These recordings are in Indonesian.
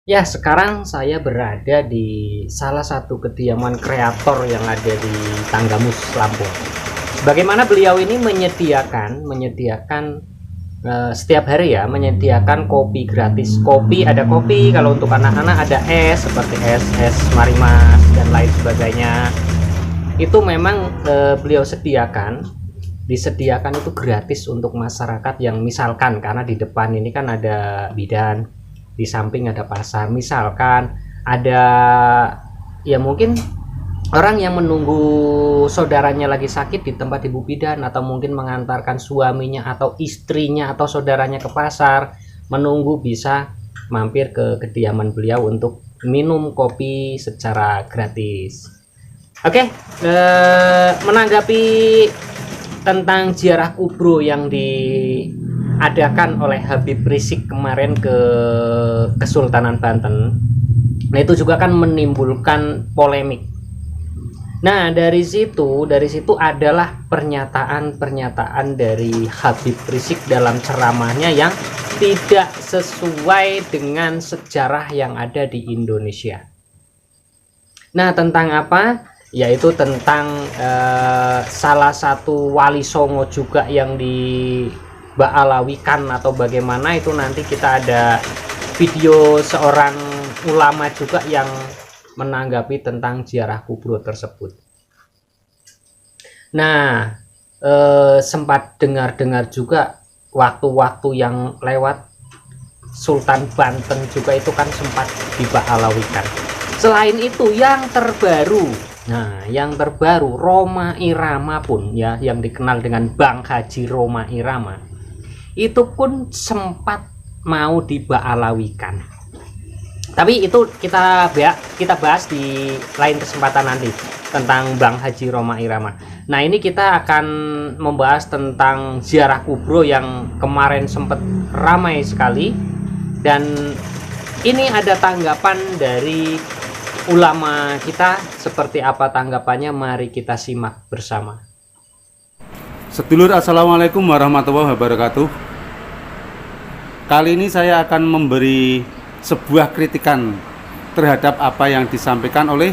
Ya, sekarang saya berada di salah satu kediaman kreator yang ada di Tanggamus, Lampung. Bagaimana beliau ini menyediakan setiap hari ya, menyediakan kopi gratis. Ada kopi, kalau untuk anak-anak ada es seperti es Marimas dan lain sebagainya. Itu memang beliau disediakan itu gratis untuk masyarakat yang misalkan, karena di depan ini kan ada bidan, di samping ada pasar, misalkan ada ya mungkin orang yang menunggu saudaranya lagi sakit di tempat ibu bidan, atau mungkin mengantarkan suaminya atau istrinya atau saudaranya ke pasar, menunggu, bisa mampir ke kediaman beliau untuk minum kopi secara gratis. Oke, menanggapi tentang ziarah kubro yang diadakan oleh Habib Rizik kemarin ke Kesultanan Banten. Nah, itu juga kan menimbulkan polemik. Nah, dari situ adalah pernyataan-pernyataan dari Habib Rizik dalam ceramahnya yang tidak sesuai dengan sejarah yang ada di Indonesia. Nah, tentang apa? Yaitu tentang salah satu wali songo juga yang diba'alawikan atau bagaimana, itu nanti kita ada video seorang ulama juga yang menanggapi tentang ziarah kubro tersebut. Nah, sempat dengar-dengar juga waktu-waktu yang lewat, Sultan Banten juga itu kan sempat diba'alawikan. Selain itu yang terbaru, Rhoma Irama pun ya, yang dikenal dengan Bang Haji Rhoma Irama, itu pun sempat mau diba'alawikan. Tapi itu kita bahas di lain kesempatan nanti tentang Bang Haji Rhoma Irama. Nah, ini kita akan membahas tentang ziarah kubro yang kemarin sempat ramai sekali, dan ini ada tanggapan dari ulama kita. Seperti apa tanggapannya, mari kita simak bersama. Sedulur, assalamualaikum warahmatullahi wabarakatuh. Kali ini saya akan memberi sebuah kritikan terhadap apa yang disampaikan oleh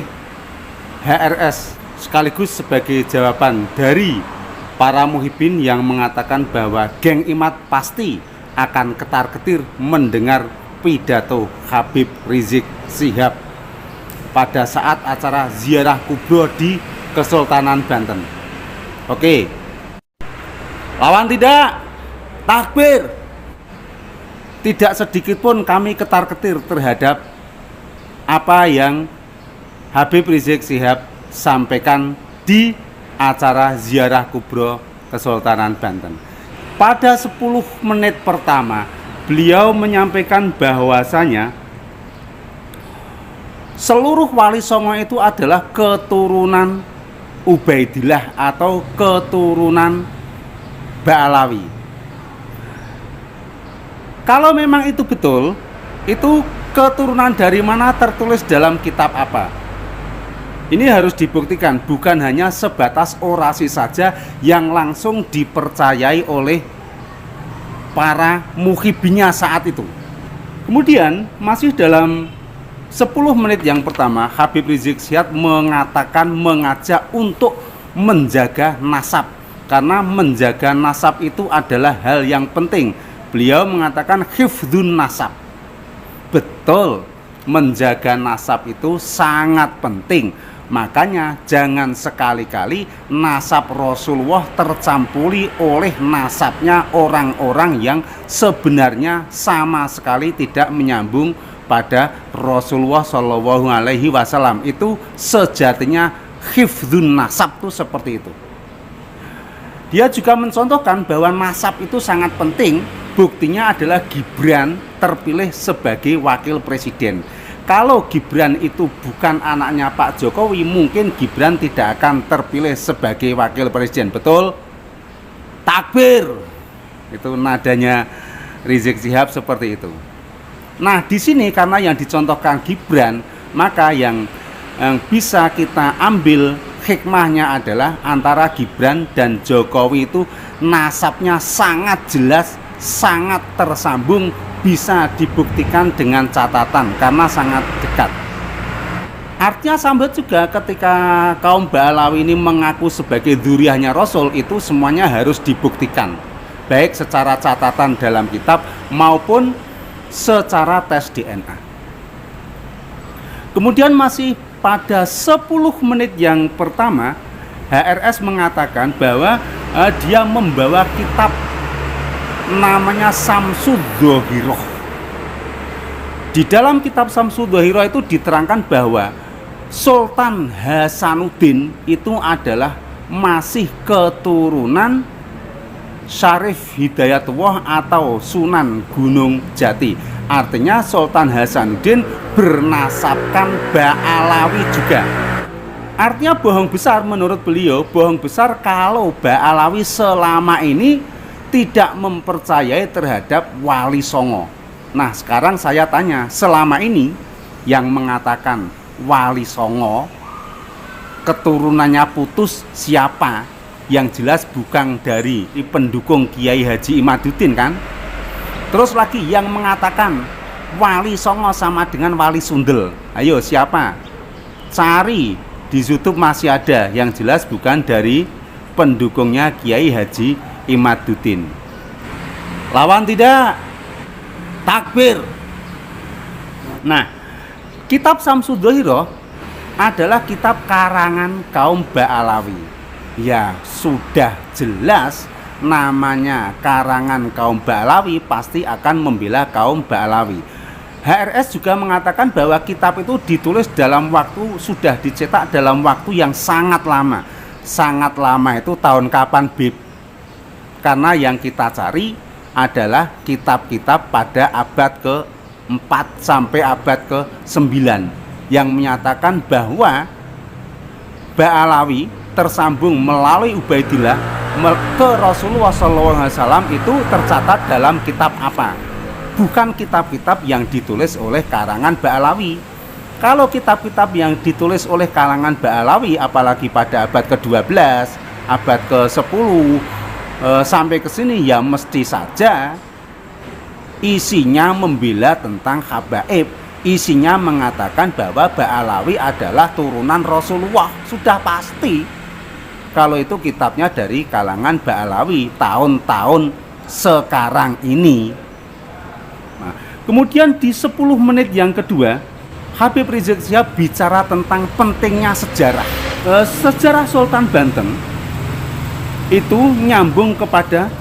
HRS, sekaligus sebagai jawaban dari para muhibin yang mengatakan bahwa geng Imat pasti akan ketar-ketir mendengar pidato Habib Rizik Syihab pada saat acara ziarah kubro di Kesultanan Banten. Oke, lawan tidak, takbir. Tidak sedikit pun kami ketar-ketir terhadap apa yang Habib Rizik Syihab sampaikan di acara ziarah kubro Kesultanan Banten. Pada 10 menit pertama, beliau menyampaikan bahwasanya seluruh wali songo itu adalah keturunan Ubaidillah atau keturunan Ba'alawi. Kalau memang itu betul, itu keturunan dari mana, tertulis dalam kitab apa? Ini harus dibuktikan, bukan hanya sebatas orasi saja yang langsung dipercayai oleh para muhibinnya saat itu. Kemudian masih dalam 10 menit yang pertama, Habib Rizik Syihab mengajak untuk menjaga nasab, karena menjaga nasab itu adalah hal yang penting. Beliau mengatakan hifdzun nasab. Betul, menjaga nasab itu sangat penting. Makanya jangan sekali-kali nasab Rasulullah tercampuri oleh nasabnya orang-orang yang sebenarnya sama sekali tidak menyambung pada Rasulullah Shallallahu Alaihi Wasallam. Itu sejatinya hifdzun nasab itu seperti itu. Dia juga mencontohkan bahwa nasab itu sangat penting. Buktinya adalah Gibran terpilih sebagai wakil presiden. Kalau Gibran itu bukan anaknya Pak Jokowi, mungkin Gibran tidak akan terpilih sebagai wakil presiden. Betul? Takbir. Itu nadanya Rizik Syihab seperti itu. Nah, di sini karena yang dicontohkan Gibran, maka yang bisa kita ambil hikmahnya adalah antara Gibran dan Jokowi itu nasabnya sangat jelas, sangat tersambung bisa dibuktikan dengan catatan karena sangat dekat. Artinya sama juga ketika kaum Ba'alawi ini mengaku sebagai dzurriyyahnya Rasul, itu semuanya harus dibuktikan, baik secara catatan dalam kitab maupun secara tes DNA. Kemudian masih pada 10 menit yang pertama, HRS mengatakan bahwa dia membawa kitab namanya Syamsud Dzahiroh. Di dalam kitab Syamsud Dzahiroh itu diterangkan bahwa Sultan Hasanuddin itu adalah masih keturunan Syarif Hidayatullah atau Sunan Gunung Jati. Artinya Sultan Hasanuddin bernasabkan Ba'alawi juga. Artinya bohong besar menurut beliau, bohong besar kalau Ba'alawi selama ini tidak mempercayai terhadap Wali Songo. Nah sekarang saya tanya, selama ini yang mengatakan Wali Songo keturunannya putus siapa? Yang jelas bukan dari pendukung Kiai Haji Imaduddin kan? Terus lagi yang mengatakan Wali Songo sama dengan Wali Sundel, ayo siapa? Cari di YouTube masih ada, yang jelas bukan dari pendukungnya Kiai Haji Imaduddin. Lawan tidak? Takbir. Nah, kitab Syamsud Dzahiroh adalah kitab karangan kaum Ba'alawi. Ya, sudah jelas namanya karangan kaum Ba'alawi pasti akan membela kaum Ba'alawi. HRS juga mengatakan bahwa kitab itu ditulis dalam waktu, sudah dicetak dalam waktu yang sangat lama. Sangat lama itu tahun kapan, Bib? Karena yang kita cari adalah kitab-kitab pada abad ke-4 sampai abad ke-9 yang menyatakan bahwa Ba'alawi tersambung melalui Ubaidillah ke Rasulullah SAW itu tercatat dalam kitab apa? Bukan kitab-kitab yang ditulis oleh karangan Ba'alawi. Kalau kitab-kitab yang ditulis oleh kalangan Ba'alawi, apalagi pada abad ke-12, abad ke-10 sampai ke sini, ya mesti saja isinya membela tentang habaib, isinya mengatakan bahwa Ba'alawi adalah turunan Rasulullah, sudah pasti. Kalau itu kitabnya dari kalangan Ba'alawi tahun-tahun sekarang ini. Nah, kemudian di 10 menit yang kedua, Habib Rizik Syihab bicara tentang pentingnya sejarah. Sejarah Sultan Banten itu nyambung kepada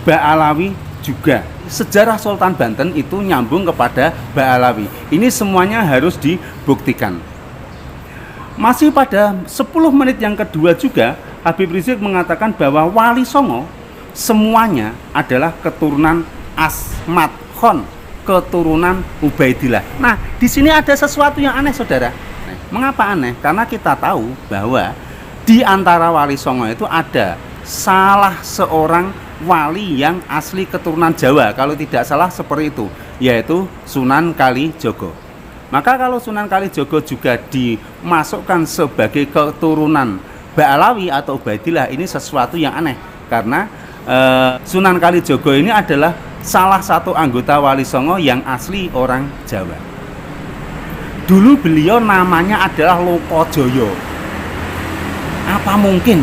Ba'alawi juga. Sejarah Sultan Banten itu nyambung kepada Ba'alawi. Ini semuanya harus dibuktikan. Masih pada 10 menit yang kedua juga, Habib Rizik mengatakan bahwa Wali Songo semuanya adalah keturunan Asmat Khon, keturunan Ubaidillah. Nah, di sini ada sesuatu yang aneh, saudara. Mengapa aneh? Karena kita tahu bahwa di antara Wali Songo itu ada salah seorang wali yang asli keturunan Jawa, kalau tidak salah seperti itu, yaitu Sunan Kalijogo. Maka kalau Sunan Kalijogo juga dimasukkan sebagai keturunan Ba'alawi atau Ubaidillah, ini sesuatu yang aneh, karena Sunan Kalijogo ini adalah salah satu anggota Wali Songo yang asli orang Jawa. Dulu beliau namanya adalah Lokojoyo. Apa mungkin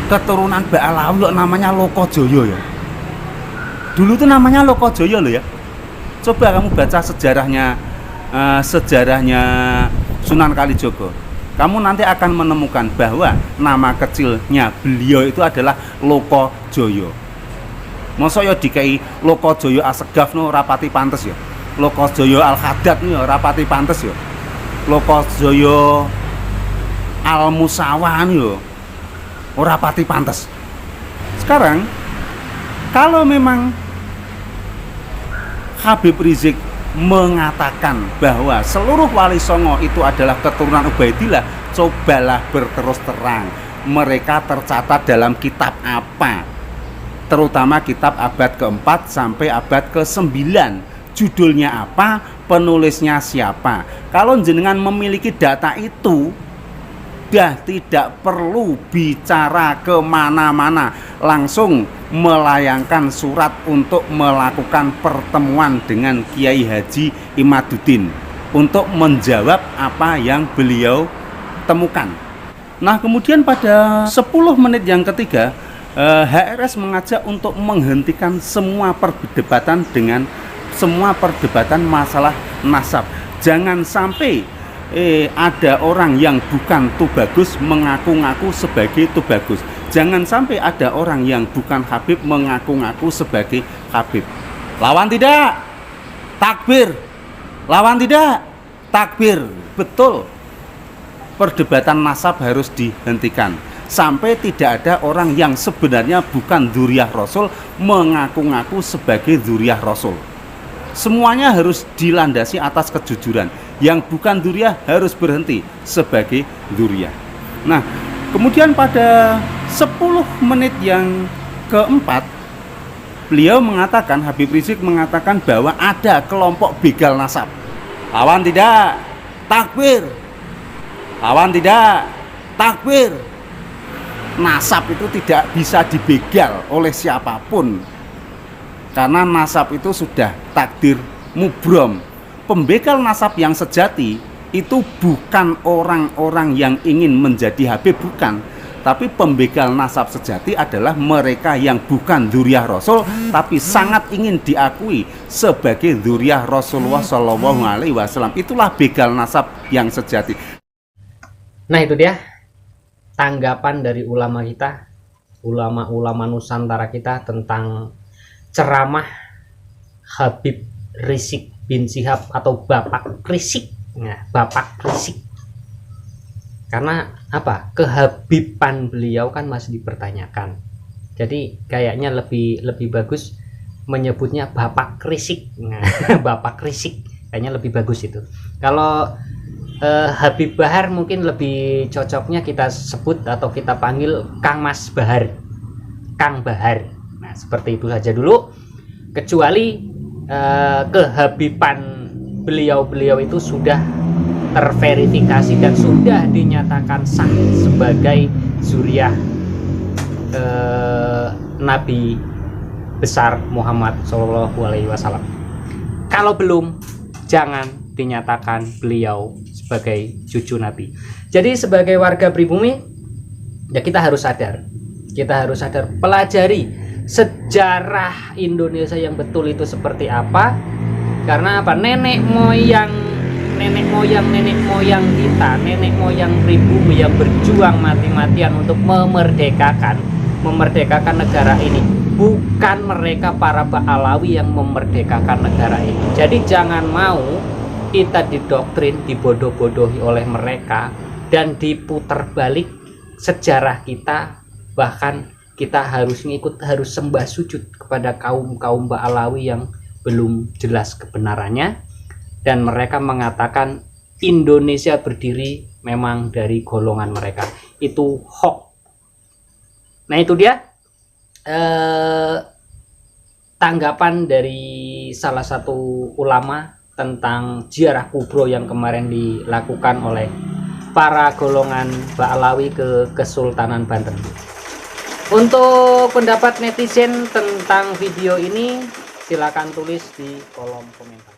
keturunan Ba'alawi kok namanya Lokojoyo ya? Dulu tuh namanya Lokojoyo loh ya. Coba kamu baca sejarahnya Sunan Kalijogo. Kamu nanti akan menemukan bahwa nama kecilnya beliau itu adalah Lokojoyo. Masa ya dikai Lokojoyo Asegaf no rapati pantes ya. Lokojoyo Al-Haddad no rapati pantes ya. Lokojoyo Al-Musawan yo ora pati pantes. Sekarang kalau memang Habib Rizik mengatakan bahwa seluruh Wali Songo itu adalah keturunan Ubaidillah, cobalah berterus terang, mereka tercatat dalam kitab apa? Terutama kitab abad ke-4 sampai abad ke-9. Judulnya apa? Penulisnya siapa? Kalau jenengan memiliki data itu, sudah tidak perlu bicara kemana-mana, langsung melayangkan surat untuk melakukan pertemuan dengan Kiai Haji Imaduddin untuk menjawab apa yang beliau temukan. Nah, kemudian pada 10 menit yang ketiga, HRS mengajak untuk menghentikan semua perdebatan masalah nasab. Jangan sampai ada orang yang bukan Tubagus mengaku-ngaku sebagai Tubagus. Jangan sampai ada orang yang bukan Habib mengaku-ngaku sebagai Habib. Lawan tidak? Takbir. Lawan tidak? Takbir. Betul. Perdebatan nasab harus dihentikan sampai tidak ada orang yang sebenarnya bukan dzurriyyah Rasul mengaku-ngaku sebagai dzurriyyah Rasul. Semuanya harus dilandasi atas kejujuran. Yang bukan dzurriyyah harus berhenti sebagai dzurriyyah. Nah, kemudian pada 10 menit yang keempat, beliau mengatakan, Habib Rizik mengatakan bahwa ada kelompok begal nasab. Lawan tidak? Takbir. Lawan tidak? Takbir. Nasab itu tidak bisa dibegal oleh siapapun, karena nasab itu sudah takdir mubrom. Pembegal nasab yang sejati itu bukan orang-orang yang ingin menjadi Habib, bukan. Tapi pembegal nasab sejati adalah mereka yang bukan dzurriyyah Rasul tapi sangat ingin diakui sebagai dzurriyyah Rasulullah Shallallahu Alaihi Wasallam. Itulah begal nasab yang sejati. Nah, itu dia tanggapan dari ulama kita, ulama-ulama Nusantara kita tentang ceramah Habib Rizik bin Syihab atau Bapak Rizik. Nah, Bapak Rizik. Karena apa? Kehabiban beliau kan masih dipertanyakan. Jadi kayaknya lebih bagus menyebutnya Bapak Rizik. Nah, Bapak Rizik kayaknya lebih bagus itu. Kalau Habib Bahar mungkin lebih cocoknya kita sebut atau kita panggil Kang Mas Bahar, Kang Bahar. Nah, seperti itu saja dulu. Kecuali kehabiban beliau itu sudah terverifikasi dan sudah dinyatakan sah sebagai dzurriyyah Nabi besar Muhammad Shallallahu Alaihi Wasallam. Kalau belum, jangan dinyatakan beliau sebagai cucu Nabi. Jadi sebagai warga pribumi, ya kita harus sadar, pelajari sejarah Indonesia yang betul itu seperti apa. Karena apa? Nenek moyang kita, nenek moyang pribumi yang berjuang mati-matian untuk memerdekakan negara ini. Bukan mereka para Ba'alawi yang memerdekakan negara ini. Jadi jangan mau kita didoktrin, dibodoh-bodohi oleh mereka dan diputar balik sejarah kita. Bahkan kita harus sembah sujud kepada kaum Ba'alawi yang belum jelas kebenarannya, dan mereka mengatakan Indonesia berdiri memang dari golongan mereka. Itu hoax. Nah, itu dia tanggapan dari salah satu ulama tentang ziarah kubro yang kemarin dilakukan oleh para golongan Ba'alawi ke Kesultanan Banten. Untuk pendapat netizen tentang video ini, silakan tulis di kolom komentar.